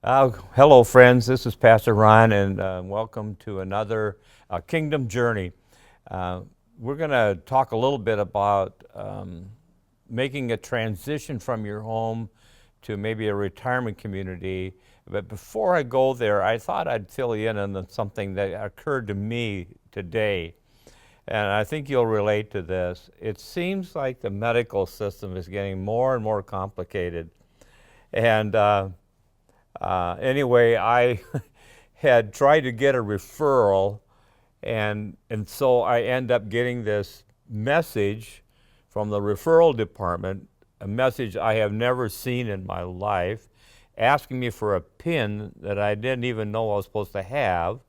Hello, friends. This is Pastor Ron, and welcome to another Kingdom Journey. Uh, we're going to talk a little bit about making a transition from your home to maybe a retirement community. But before I go there, I thought I'd fill you in on something that occurred to me today. And I think you'll relate to this. It seems like the medical system is getting more and more complicated. And anyway, I had tried to get a referral, and so I end up getting this message from the referral department, a message I have never seen in my life, asking me for a PIN that I didn't even know I was supposed to have.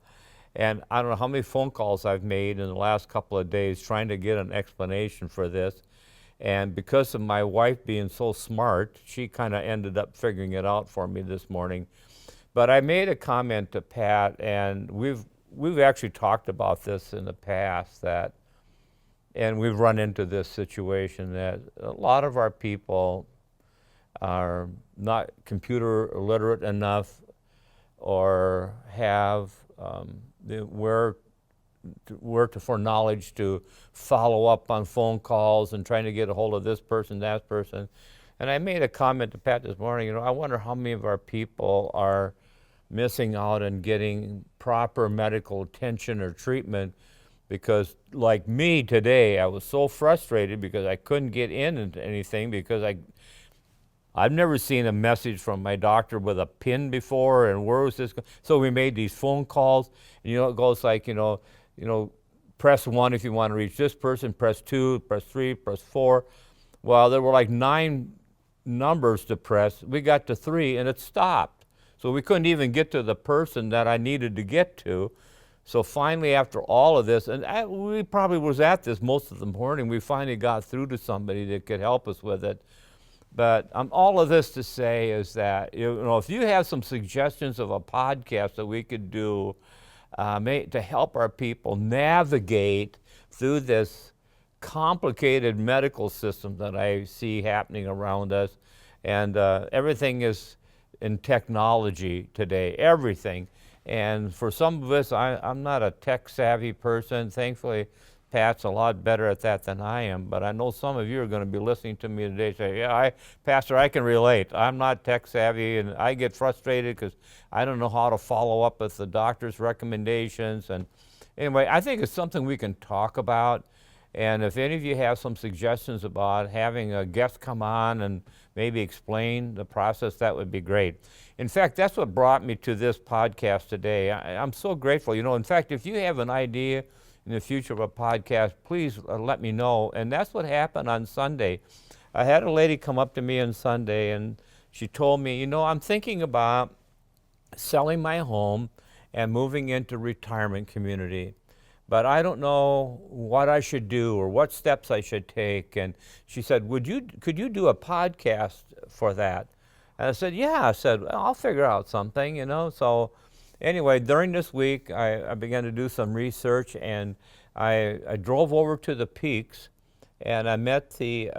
And I don't know how many phone calls I've made in the last couple of days trying to get an explanation for this. And because of my wife being so smart, she kind of ended up figuring it out for me this morning. But I made a comment to Pat, and we've actually talked about this in the past, and we've run into this situation that a lot of our people are not computer literate enough or have for knowledge to follow up on phone calls and trying to get a hold of this person, that person. And I made a comment to Pat this morning, I wonder how many of our people are missing out on getting proper medical attention or treatment because, like me today, I was so frustrated because I couldn't get into anything because I've never seen a message from my doctor with a PIN before, and where was this? So we made these phone calls, and it goes like, press 1 if you want to reach this person, press 2, press 3, press 4. Well, there were like 9 numbers to press. We got to 3, and it stopped. So we couldn't even get to the person that I needed to get to. So finally, after all of this, and we probably was at this most of the morning, we finally got through to somebody that could help us with it. But all of this to say is that, if you have some suggestions of a podcast that we could do to help our people navigate through this complicated medical system that I see happening around us, and everything is in technology today, everything. And for some of us, I'm not a tech-savvy person. Thankfully, Pat's a lot better at that than I am, but I know some of you are going to be listening to me today say, yeah, Pastor, I can relate. I'm not tech savvy, and I get frustrated because I don't know how to follow up with the doctor's recommendations. And anyway, I think it's something we can talk about. And if any of you have some suggestions about having a guest come on and maybe explain the process, that would be great. In fact, that's what brought me to this podcast today. I'm so grateful. In fact, if you have an idea in the future of a podcast, please let me know. And that's what happened on Sunday. I had a lady come up to me on Sunday, and she told me, I'm thinking about selling my home and moving into retirement community, but I don't know what I should do or what steps I should take. And she said, could you do a podcast for that? And I said, yeah. I said, well, I'll figure out something, So anyway, during this week, I began to do some research, and I drove over to the Peaks, and I met the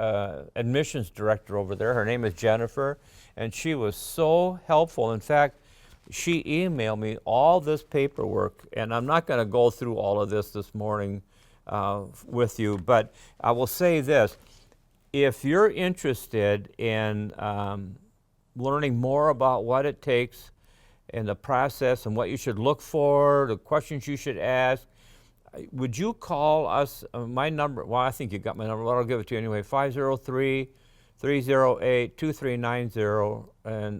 admissions director over there. Her name is Jennifer, and she was so helpful. In fact, she emailed me all this paperwork, and I'm not going to go through all of this morning with you, but I will say this. If you're interested in learning more about what it takes and the process and what you should look for, the questions you should ask, would you call us? My number, well, I think you got my number, but I'll give it to you anyway, 503-308-2390,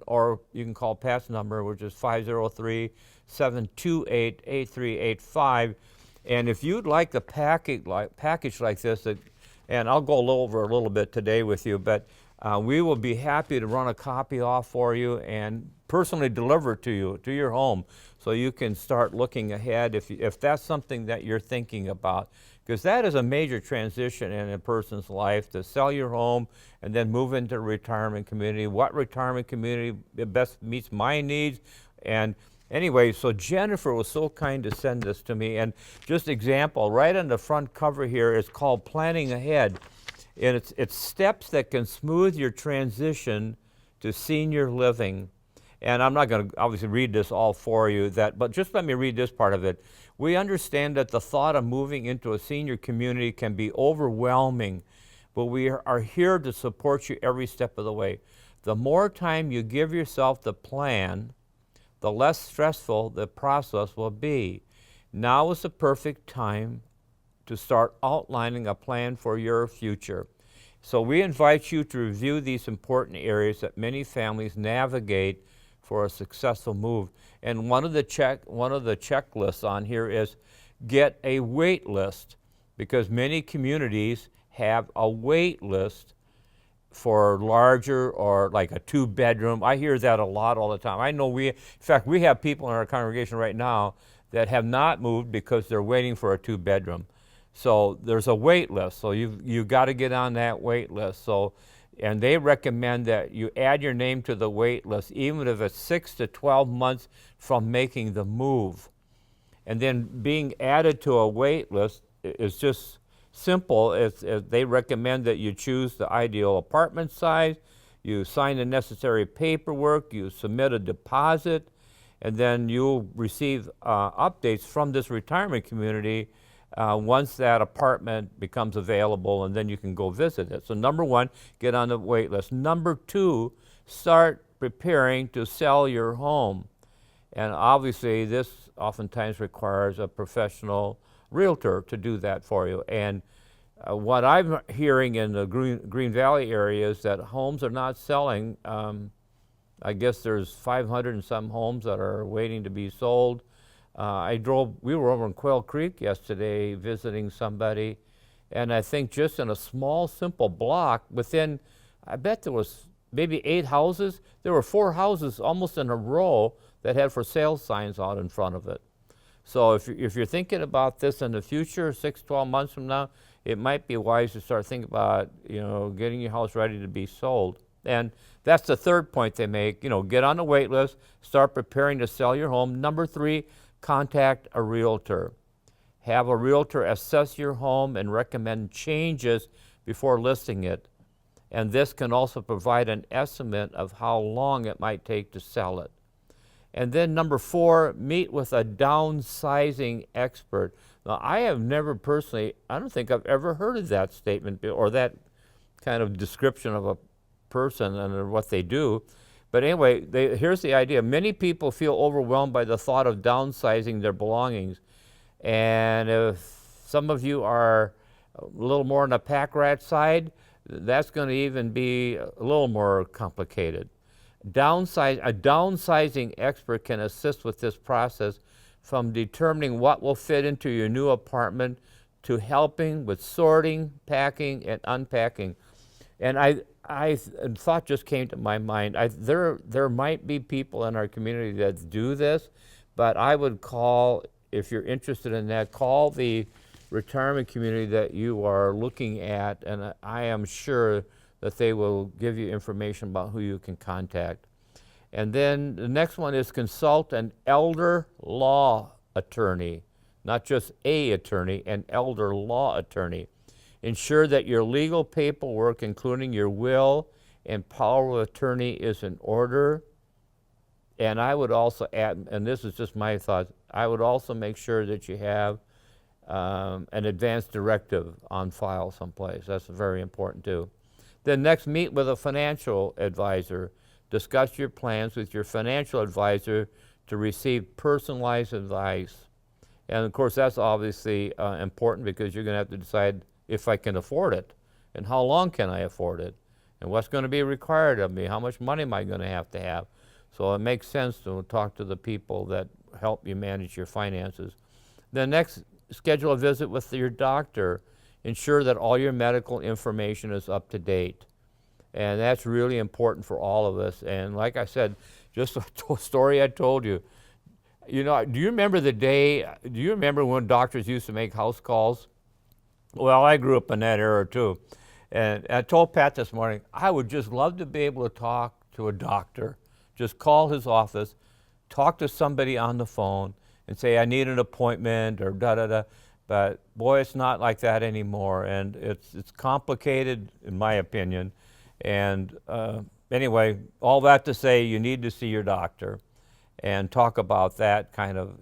or you can call Pat's number, which is 503-728-8385. And if you'd like the package like this, and I'll go over a little bit today with you, but we will be happy to run a copy off for you and personally deliver it to you, to your home, so you can start looking ahead if that's something that you're thinking about. Because that is a major transition in a person's life, to sell your home and then move into a retirement community. What retirement community best meets my needs? And anyway, so Jennifer was so kind to send this to me. And just example, right on the front cover here, it's called Planning Ahead. And it's steps that can smooth your transition to senior living. And I'm not going to obviously read this all for you, but just let me read this part of it. We understand that the thought of moving into a senior community can be overwhelming, but we are here to support you every step of the way. The more time you give yourself to plan, the less stressful the process will be. Now is the perfect time to start outlining a plan for your future. So we invite you to review these important areas that many families navigate for a successful move. And one of the checklists on here is get a wait list, because many communities have a wait list for larger or like a 2-bedroom. I hear that a lot all the time. I know in fact, we have people in our congregation right now that have not moved because they're waiting for a 2-bedroom. So there's a wait list. So you've got to get on that wait list. And they recommend that you add your name to the wait list, even if it's 6 to 12 months from making the move. And then being added to a wait list is just simple. They recommend that you choose the ideal apartment size, you sign the necessary paperwork, you submit a deposit, and then you'll receive updates from this retirement community once that apartment becomes available, and then you can go visit it. So number 1, get on the wait list. Number 2, start preparing to sell your home. And obviously this oftentimes requires a professional realtor to do that for you. And what I'm hearing in the Green Valley area is that homes are not selling. I guess there's 500 and some homes that are waiting to be sold. We were over in Quail Creek yesterday visiting somebody, and I think just in a small, simple block within, I bet there was maybe 8 houses. There were 4 houses almost in a row that had for sale signs out in front of it. So if you're thinking about this in the future, 6, 12 months from now, it might be wise to start thinking about, getting your house ready to be sold. And that's the third point they make, get on the wait list, start preparing to sell your home. Number 3, contact a realtor. Have a realtor assess your home and recommend changes before listing it. And this can also provide an estimate of how long it might take to sell it. And then number 4, meet with a downsizing expert. Now, I have never personally, I don't think I've ever heard of that statement or that kind of description of a person and what they do. But anyway, here's the idea. Many people feel overwhelmed by the thought of downsizing their belongings. And if some of you are a little more on the pack rat side, that's going to even be a little more complicated. A downsizing expert can assist with this process, from determining what will fit into your new apartment to helping with sorting, packing, and unpacking. And a thought just came to my mind. There might be people in our community that do this, but I would if you're interested in that, call the retirement community that you are looking at, and I am sure that they will give you information about who you can contact. And then the next one is consult an elder law attorney, not just a attorney, an elder law attorney. Ensure that your legal paperwork, including your will and power of attorney, is in order. And I would also add, and this is just my thoughts, I would also make sure that you have an advance directive on file someplace. That's very important too. Then next, meet with a financial advisor. Discuss your plans with your financial advisor to receive personalized advice. And of course, that's obviously important, because you're going to have to decide if I can afford it, and how long can I afford it, and what's going to be required of me, how much money am I going to have. So it makes sense to talk to the people that help you manage your finances. Then next, schedule a visit with your doctor. Ensure that all your medical information is up to date. And that's really important for all of us. And like I said, just a story I told you. Do you remember when doctors used to make house calls? Well, I grew up in that era too. And I told Pat this morning, I would just love to be able to talk to a doctor. Just call his office, talk to somebody on the phone, and say, I need an appointment, or da-da-da. But boy, it's not like that anymore. And it's complicated, in my opinion. And anyway, all that to say, you need to see your doctor and talk about that kind of,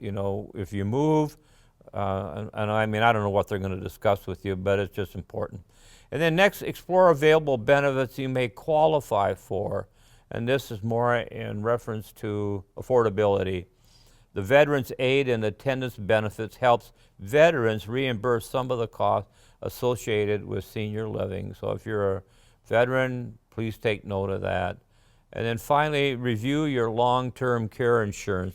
if you move, and I mean, I don't know what they're going to discuss with you, but it's just important. And then next, explore available benefits you may qualify for. And this is more in reference to affordability. The Veterans Aid and Attendance Benefits helps veterans reimburse some of the costs associated with senior living. So if you're a veteran, please take note of that. And then finally, review your long-term care insurance.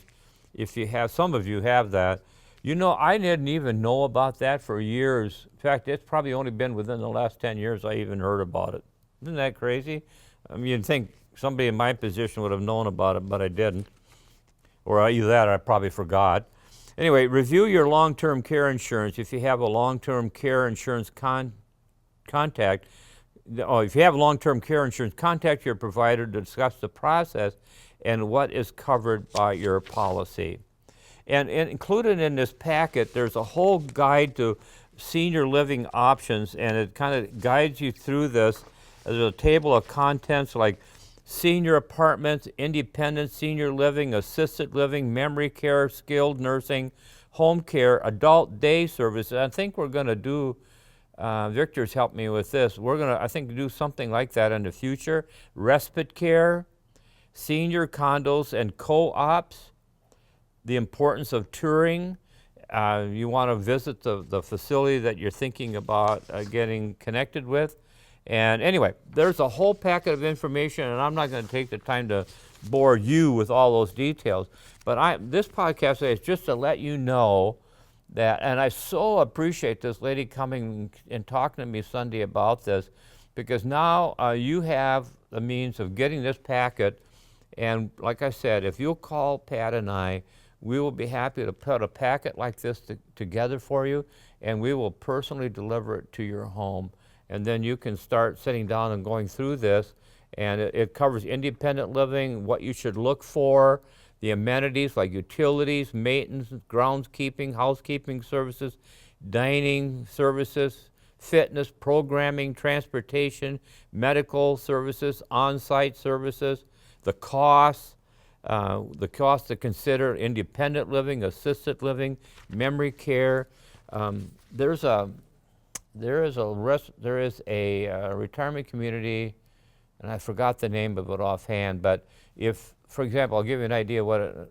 If you have, some of you have that. I didn't even know about that for years. In fact, it's probably only been within the last 10 years I even heard about it. Isn't that crazy? I mean, you'd think somebody in my position would have known about it, but I didn't. Or either that or I probably forgot. Anyway, review your long-term care insurance. If you have a long-term care insurance contact your provider to discuss the process and what is covered by your policy. And included in this packet, there's a whole guide to senior living options, and it kind of guides you through this. There's a table of contents like senior apartments, independent senior living, assisted living, memory care, skilled nursing, home care, adult day services. I think we're going to do, Victor's helped me with this, we're going to, I think, do something like that in the future. Respite care, senior condos and co-ops, the importance of touring. You want to visit the facility that you're thinking about getting connected with. And anyway, there's a whole packet of information, and I'm not going to take the time to bore you with all those details. But this podcast is just to let you know that, and I so appreciate this lady coming and talking to me Sunday about this, because now you have the means of getting this packet. And like I said, if you'll call Pat and I, we will be happy to put a packet like this together for you, and we will personally deliver it to your home. And then you can start sitting down and going through this, and it covers independent living, what you should look for, the amenities like utilities, maintenance, groundskeeping, housekeeping services, dining services, fitness, programming, transportation, medical services, on-site services, the costs to consider, independent living, assisted living, memory care. There is a retirement community, and I forgot the name of it offhand, but if, for example, I'll give you an idea what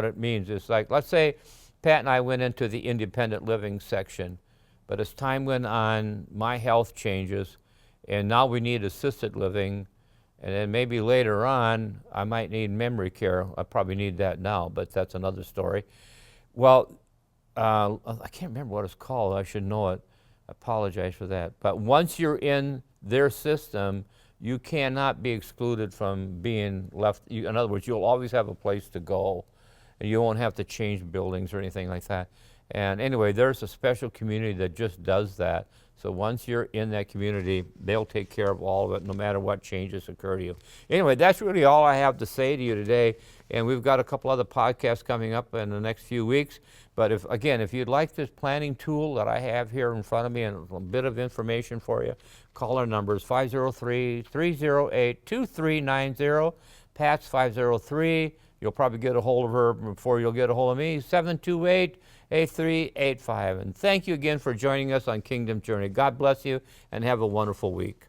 it means. It's like, let's say Pat and I went into the independent living section, but as time went on, my health changes, and now we need assisted living, and then maybe later on, I might need memory care. I probably need that now, but that's another story. Well, I can't remember what it's called. I should know it. I apologize for that. But once you're in their system, you cannot be excluded from being left. In other words, you'll always have a place to go, and you won't have to change buildings or anything like that. And anyway, there's a special community that just does that. So once you're in that community, they'll take care of all of it, no matter what changes occur to you. Anyway, that's really all I have to say to you today. And we've got a couple other podcasts coming up in the next few weeks. But if you'd like this planning tool that I have here in front of me and a bit of information for you, call our numbers 503-308-2390. Pat's 503. You'll probably get a hold of her before you'll get a hold of me, 728-8385. And thank you again for joining us on Kingdom Journey. God bless you and have a wonderful week.